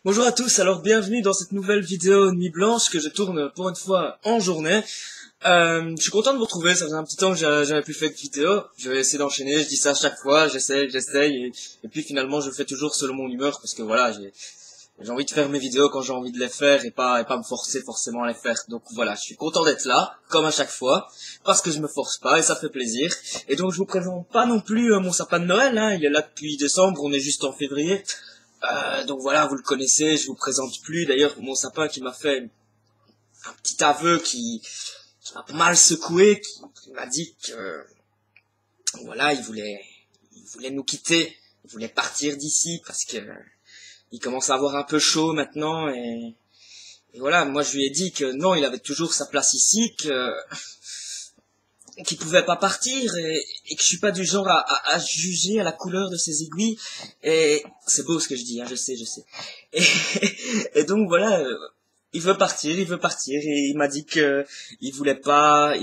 Bonjour à tous, alors bienvenue dans cette nouvelle vidéo Nuit Blanche que je tourne pour une fois en journée. Je suis content de vous retrouver, ça faisait un petit temps que j'avais plus fait de vidéo. Je vais essayer d'enchaîner, je dis ça à chaque fois, j'essaye, et puis finalement je fais toujours selon mon humeur parce que voilà, j'ai envie de faire mes vidéos quand j'ai envie de les faire et pas me forcer forcément à les faire. Donc voilà, je suis content d'être là, comme à chaque fois, parce que je me force pas et ça fait plaisir. Et donc je vous présente pas non plus mon sapin de Noël, hein, il est là depuis décembre, on est juste en février. Donc voilà, vous le connaissez, je vous présente plus. D'ailleurs, mon sapin qui m'a fait un petit aveu qui m'a pas mal secoué, qui m'a dit que voilà, il voulait nous quitter, il voulait partir d'ici parce que il commence à avoir un peu chaud maintenant et voilà, moi je lui ai dit que non, il avait toujours sa place ici, qu'il pouvait pas partir et que je suis pas du genre à juger à la couleur de ses aiguilles. Et c'est beau ce que je dis, hein, je sais. Et, et donc voilà, il veut partir et il m'a dit que il voulait pas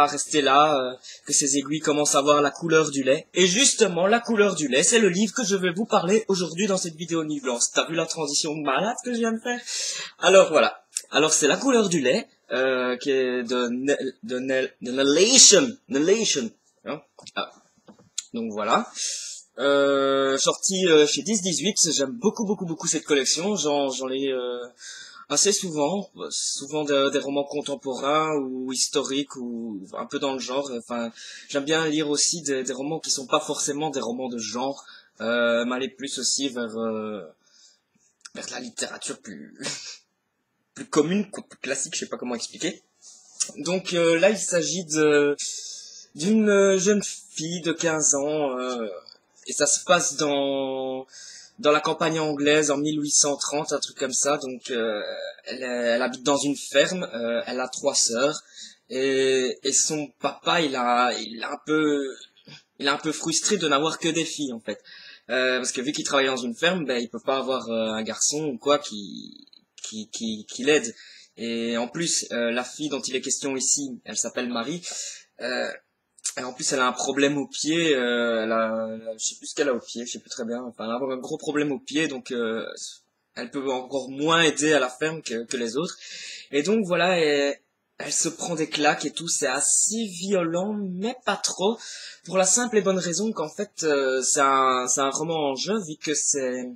rester là, que ses aiguilles commencent à avoir la couleur du lait. Et justement, la couleur du lait, c'est le livre que je vais vous parler aujourd'hui dans cette vidéo Nuit Blanche. T'as vu la transition malade que je viens de faire? Alors voilà. Alors c'est la couleur du lait, qui est de Nelation, hein. Ah, donc voilà. Sorti chez 10-18, j'aime beaucoup cette collection, j'en lis assez souvent, souvent des romans contemporains ou historiques ou un peu dans le genre. Enfin, j'aime bien lire aussi des romans qui sont pas forcément des romans de genre, m'aller plus aussi vers de la littérature plus commune, plus classique, je sais pas comment expliquer. Donc là, il s'agit d'une jeune fille de 15 ans, et ça se passe dans la campagne anglaise en 1830, un truc comme ça. Donc elle habite dans une ferme, elle a trois sœurs et son papa, il est un peu frustré de n'avoir que des filles en fait. Parce que vu qu'il travaille dans une ferme, ben il peut pas avoir un garçon ou quoi qui l'aide. Et en plus, la fille dont il est question ici, elle s'appelle Marie. Euh, et en plus, elle a un problème au pied. Je sais plus ce qu'elle a au pied, je sais plus très bien. Enfin, elle a un gros problème au pied, donc elle peut encore moins aider à la ferme que les autres. Et donc voilà, elle se prend des claques et tout. C'est assez violent, mais pas trop. Pour la simple et bonne raison qu'en fait, c'est un roman en jeu, vu que c'est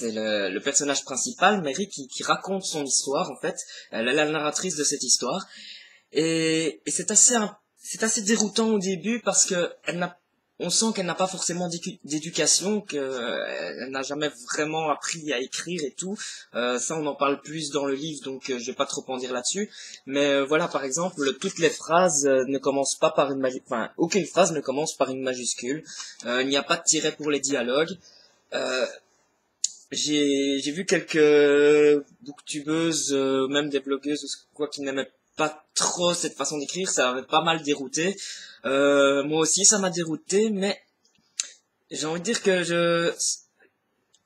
le personnage principal, Mary, qui raconte son histoire, en fait. Elle est la narratrice de cette histoire. Et c'est assez déroutant au début parce que on sent qu'elle n'a pas forcément d'éducation, qu'elle n'a jamais vraiment appris à écrire et tout. Ça, on en parle plus dans le livre, donc je vais pas trop en dire là-dessus. Mais voilà, par exemple, toutes les phrases ne commencent pas par une majuscule. Enfin, aucune phrase ne commence par une majuscule. Il n'y a pas de tiret pour les dialogues. Euh, j'ai vu quelques booktubeuses, même des blogueuses quoi, qui n'aimaient pas trop cette façon d'écrire, ça avait pas mal dérouté. Moi aussi ça m'a dérouté, mais j'ai envie de dire que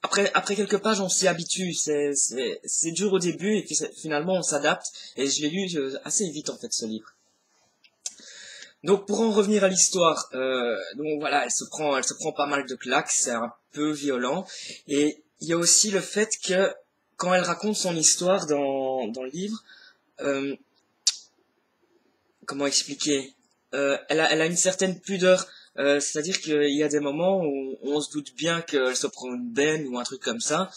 après quelques pages on s'y habitue. C'est dur au début et puis finalement on s'adapte. Et je l'ai lu assez vite en fait ce livre. Donc pour en revenir à l'histoire, donc voilà, elle se prend pas mal de claques, c'est un peu violent. Et il y a aussi le fait que quand elle raconte son histoire dans le livre, euh, comment expliquer, elle a une certaine pudeur. C'est-à-dire qu'il y a des moments où on se doute bien qu'elle se prend une benne ou un truc comme ça,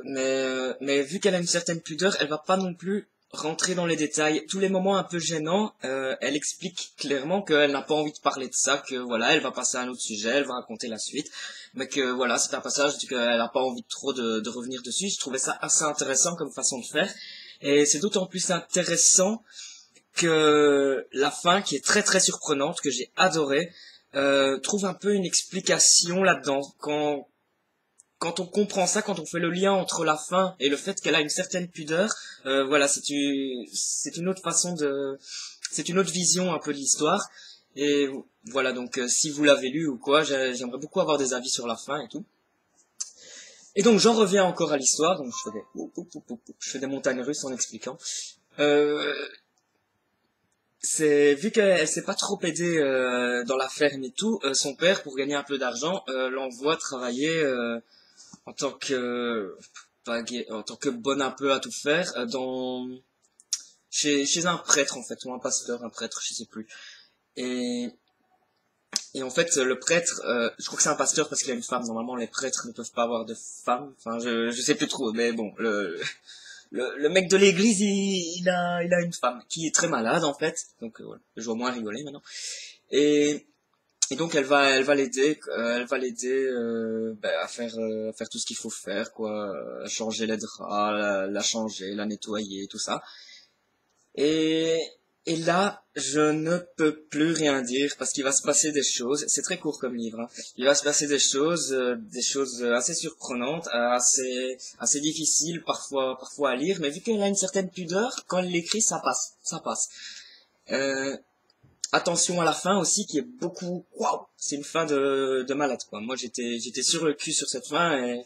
mais vu qu'elle a une certaine pudeur, elle va pas non plus rentrer dans les détails. Tous les moments un peu gênants, elle explique clairement qu'elle n'a pas envie de parler de ça, que voilà, elle va passer à un autre sujet, elle va raconter la suite, mais que voilà, c'est un passage qu'elle n'a pas envie trop de revenir dessus. Je trouvais ça assez intéressant comme façon de faire, et c'est d'autant plus intéressant que la fin, qui est très surprenante, que j'ai adoré, trouve un peu une explication là-dedans. Quand on comprend ça, quand on fait le lien entre la fin et le fait qu'elle a une certaine pudeur, voilà, c'est une autre façon c'est une autre vision un peu de l'histoire. Et voilà, donc si vous l'avez lu ou quoi, j'aimerais beaucoup avoir des avis sur la fin et tout. Et donc j'en reviens encore à l'histoire, donc je fais des montagnes russes en expliquant. Euh, c'est vu qu'elle s'est pas trop aidée dans la ferme et tout, son père, pour gagner un peu d'argent, l'envoie travailler en tant que en tant que bonne un peu à tout faire, chez un prêtre en fait, ou un pasteur, un prêtre, je sais plus. Et, et en fait, le prêtre, je crois que c'est un pasteur parce qu'il a une femme. Normalement, les prêtres ne peuvent pas avoir de femme. Enfin, je sais plus trop, mais bon, le mec de l'église, il a une femme qui est très malade en fait. Donc voilà, je vois moins rigoler maintenant. Et, et donc elle va l'aider, à faire tout ce qu'il faut faire, quoi, à changer les draps, la changer, la nettoyer, tout ça. Et, et là, je ne peux plus rien dire parce qu'il va se passer des choses. C'est très court comme livre, hein. Il va se passer des choses assez surprenantes, assez difficiles parfois à lire. Mais vu qu'elle a une certaine pudeur, quand elle l'écrit, ça passe. Euh, Attention à la fin aussi, qui est beaucoup. Waouh, c'est une fin de malade, quoi. Moi, j'étais sur le cul sur cette fin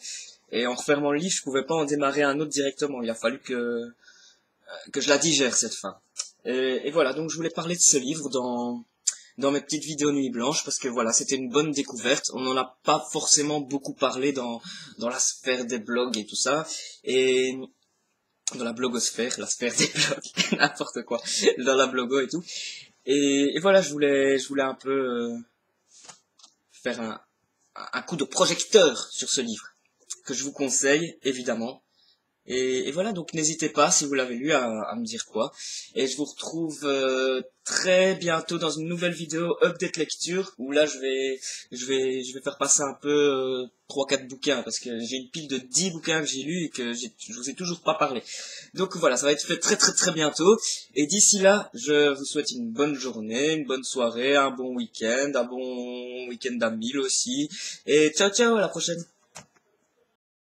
et en refermant le livre, je pouvais pas en démarrer un autre directement. Il a fallu que je la digère cette fin. Et voilà, donc je voulais parler de ce livre dans mes petites vidéos Nuit Blanche parce que voilà, c'était une bonne découverte. On n'en a pas forcément beaucoup parlé dans la sphère des blogs et tout ça. Et dans la blogosphère, la sphère des blogs, n'importe quoi, dans la blogo et tout. Et voilà, je voulais un peu faire un coup de projecteur sur ce livre que je vous conseille évidemment. Et voilà, donc n'hésitez pas, si vous l'avez lu, à me dire quoi. Et je vous retrouve très bientôt dans une nouvelle vidéo Update Lecture, où là je vais faire passer un peu 3-4 bouquins, parce que j'ai une pile de 10 bouquins que j'ai lus et que je vous ai toujours pas parlé. Donc voilà, ça va être fait très très très bientôt. Et d'ici là, je vous souhaite une bonne journée, une bonne soirée, un bon week-end à 1000 aussi. Et ciao ciao, à la prochaine.